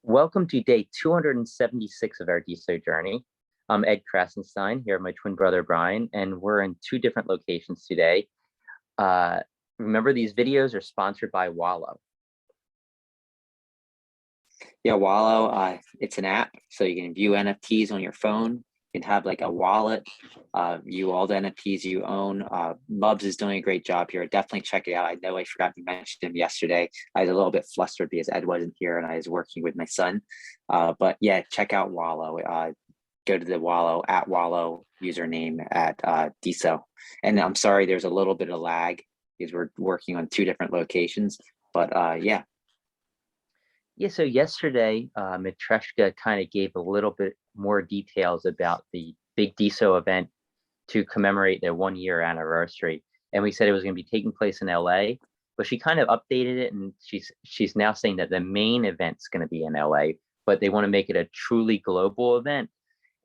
Welcome to day 276 of our DeSo journey. I'm Ed Krasenstein here with my twin brother Brian, and we're in two different locations today. Remember, these videos are sponsored by Wallow. Yeah, Wallow, it's an app, so you can view NFTs on your phone. You can have like a wallet, view all the NFTs you own. Mubs is doing a great job here. Definitely check it out. I know I forgot to mention him yesterday. I was a little bit flustered because Ed wasn't here and I was working with my son. But yeah, check out Wallow. Go to the Wallow username at DeSo. And I'm sorry, there's a little bit of lag because we're working on two different locations. But yeah. Yeah, so yesterday, Matreshka kind of gave a little bit more details about the big DeSo event to commemorate their 1-year anniversary. And we said it was going to be taking place in LA, but she kind of updated it, and she's now saying that the main event's going to be in LA, but they want to make it a truly global event,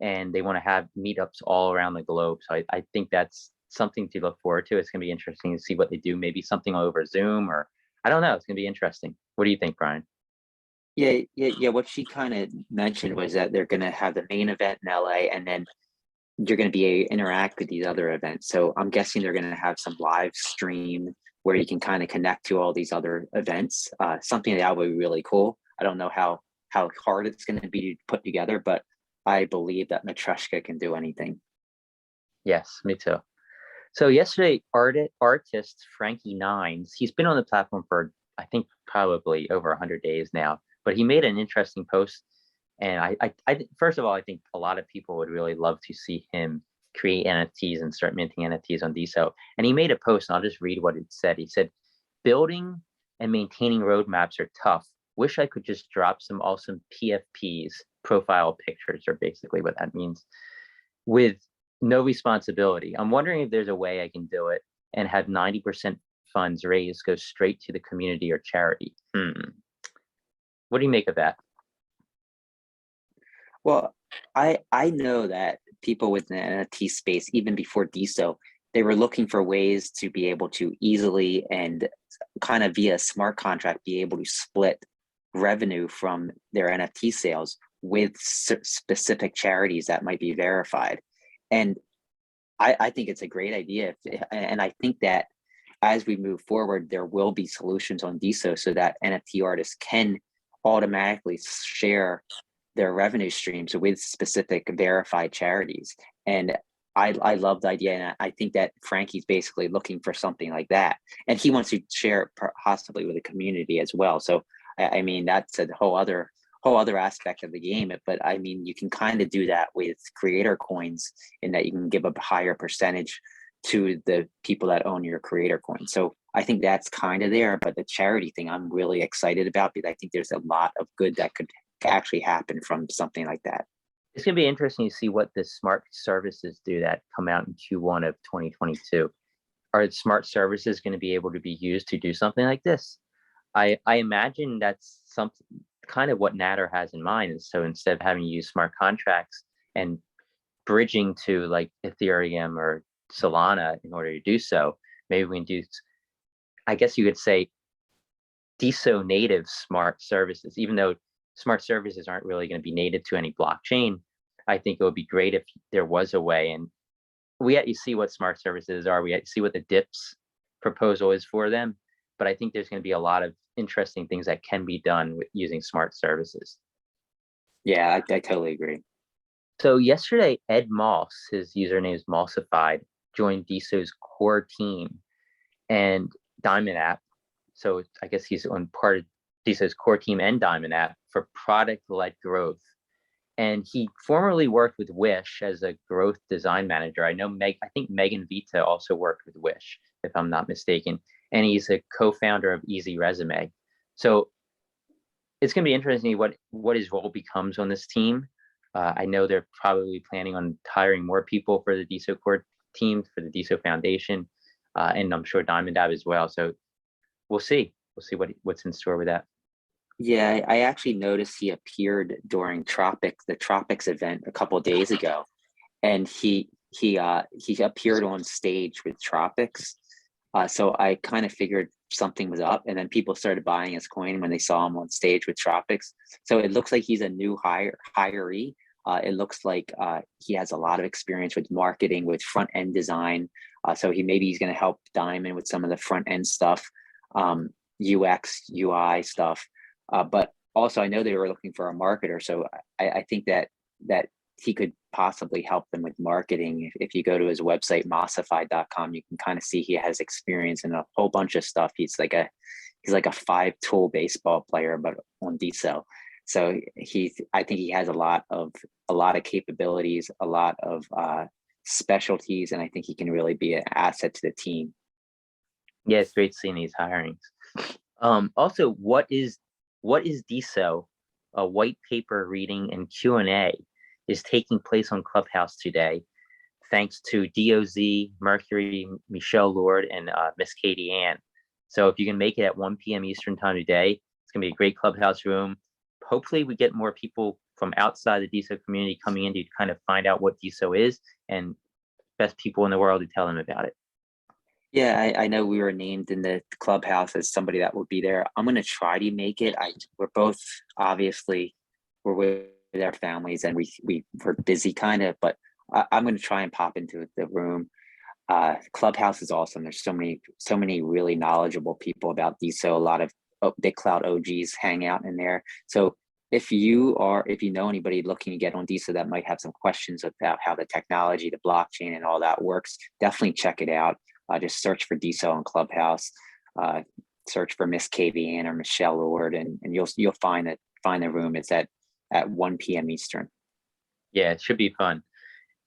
and they want to have meetups all around the globe. So I think that's something to look forward to. It's going to be interesting to see what they do, maybe something over Zoom, or I don't know. It's going to be interesting. What do you think, Brian? Yeah. What she kind of mentioned was that they're going to have the main event in LA, and then you're going to be able to interact with these other events. So I'm guessing they're going to have some live stream where you can kind of connect to all these other events. Something that would be really cool. I don't know how hard it's going to be to put together, but I believe that Matreshka can do anything. Yes, me too. So yesterday, artist Frankie Nines, he's been on the platform for, I think, probably over 100 days now, but he made an interesting post. And I first of all, I think a lot of people would really love to see him create NFTs and start minting NFTs on DeSo. And he made a post, and I'll just read what it said. He said, "Building and maintaining roadmaps are tough. Wish I could just drop some awesome PFPs, profile pictures," or basically what that means, "with no responsibility. I'm wondering if there's a way I can do it and have 90% funds raised go straight to the community or charity." What do you make of that? Well, I know that people within the NFT space, even before DeSo, they were looking for ways to be able to easily and kind of via smart contract be able to split revenue from their NFT sales with specific charities that might be verified. And I think it's a great idea. And I think that as we move forward, there will be solutions on DeSo so that NFT artists can automatically share their revenue streams with specific verified charities. And I love the idea. And I think that Frankie's basically looking for something like that. And he wants to share it possibly with the community as well. So, I mean, that's a whole other aspect of the game. But I mean, you can kind of do that with creator coins in that you can give a higher percentage to the people that own your creator coin. So I think that's kind of there. But the charity thing, I'm really excited about because I think there's a lot of good that could actually happen from something like that. It's going to be interesting to see what the smart services do that come out in Q1 of 2022. Are smart services going to be able to be used to do something like this? I imagine that's something kind of what Natter has in mind. And so instead of having to use smart contracts and bridging to like Ethereum or Solana in order to do so, maybe we can do, I guess you could say, DeSo native smart services, even though smart services aren't really going to be native to any blockchain. I think it would be great if there was a way, and we yet to see what smart services are. We yet to see what the DIPS proposal is for them. But I think there's going to be a lot of interesting things that can be done with using smart services. Yeah, I totally agree. So yesterday, Ed Moss, his username is Mossified, joined DeSo's core team and Diamond App. So I guess he's on part of DeSo's core team and Diamond App for product-led growth. And he formerly worked with Wish as a growth design manager. I know I think Megan Vita also worked with Wish, if I'm not mistaken. And he's a co-founder of Easy Resume. So it's going to be interesting what his role becomes on this team. I know they're probably planning on hiring more people for the DeSo core team, for the DeSo Foundation, and I'm sure Diamond App as well. So we'll see. We'll see what's in store with that. Yeah, I actually noticed he appeared during the Tropics event a couple of days ago, and he appeared on stage with Tropics. So I kind of figured something was up, and then people started buying his coin when they saw him on stage with Tropics. So it looks like he's a new hiree. It looks like he has a lot of experience with marketing, with front end design. So he's going to help Diamond with some of the front end stuff, UX, UI stuff. But also, I know they were looking for a marketer, so I think that he could possibly help them with marketing. If you go to his website, mossify.com, you can kind of see he has experience in a whole bunch of stuff. He's like a 5-tool baseball player, but on DeSo. So I think he has a lot of capabilities, a lot of specialties, and I think he can really be an asset to the team. Yeah, it's great seeing these hirings. Also, what is DeSo? A white paper reading and Q&A is taking place on Clubhouse today, thanks to DOZ, Mercury, Michelle Lord, and Miss Katie Ann. So if you can make it at 1 p.m. Eastern time today, it's gonna be a great Clubhouse room. Hopefully we get more people from outside the DeSo community coming in to kind of find out what DeSo is, and best people in the world to tell them about it. Yeah, I know we were named in the Clubhouse as somebody that will be there. I'm going to try to make it. We're both, obviously, we're with our families and we're busy kind of, but I'm going to try and pop into the room. Clubhouse is awesome. There's so many really knowledgeable people about DeSo. A lot of Big Cloud OGs hang out in there. So if you know anybody looking to get on DeSo that might have some questions about how the technology, the blockchain and all that works, definitely check it out. Just search for DeSo on Clubhouse, search for Miss Katie Ann or Michelle Lord, and you'll find the room. It's at 1 p.m. Eastern. Yeah, it should be fun.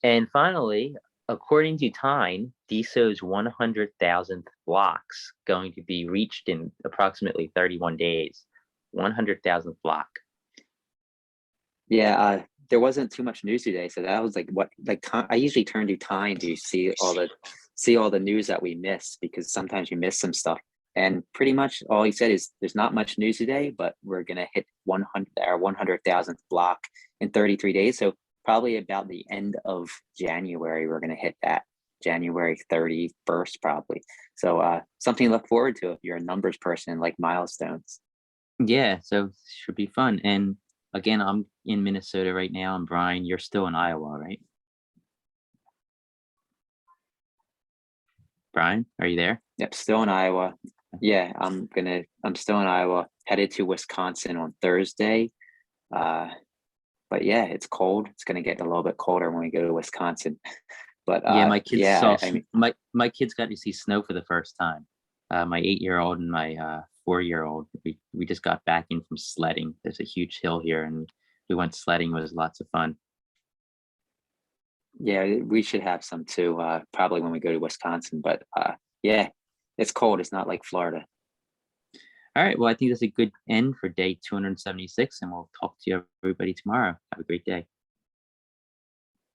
And finally, according to Time, DeSo's 100,000th block's going to be reached in approximately 31 days. 100,000th block. Yeah, there wasn't too much news today, so that was I usually turn to Time to see all the news that we missed, because sometimes we miss some stuff. And pretty much all he said is there's not much news today, but we're gonna hit 100,000th block in 33 days. So probably about the end of January, we're gonna hit that. January 31st, probably. So something to look forward to if you're a numbers person and like milestones. Yeah, so should be fun. And again, I'm in Minnesota right now, and Brian, you're still in Iowa, right? Brian, are you there? Yep, still in Iowa. Yeah, I'm still in Iowa, headed to Wisconsin on Thursday. But yeah, it's cold. It's gonna get a little bit colder when we go to Wisconsin. But yeah, my kids yeah, my kids got to see snow for the first time. My 8-year-old and my 4-year-old, we just got back in from sledding. There's a huge hill here, and we went sledding. It was lots of fun. yeah, we should have some too, probably when we go to Wisconsin. But yeah, it's cold. It's not like Florida. All right, well, I think that's a good end for day 276, and we'll talk to you everybody tomorrow. Have a great day.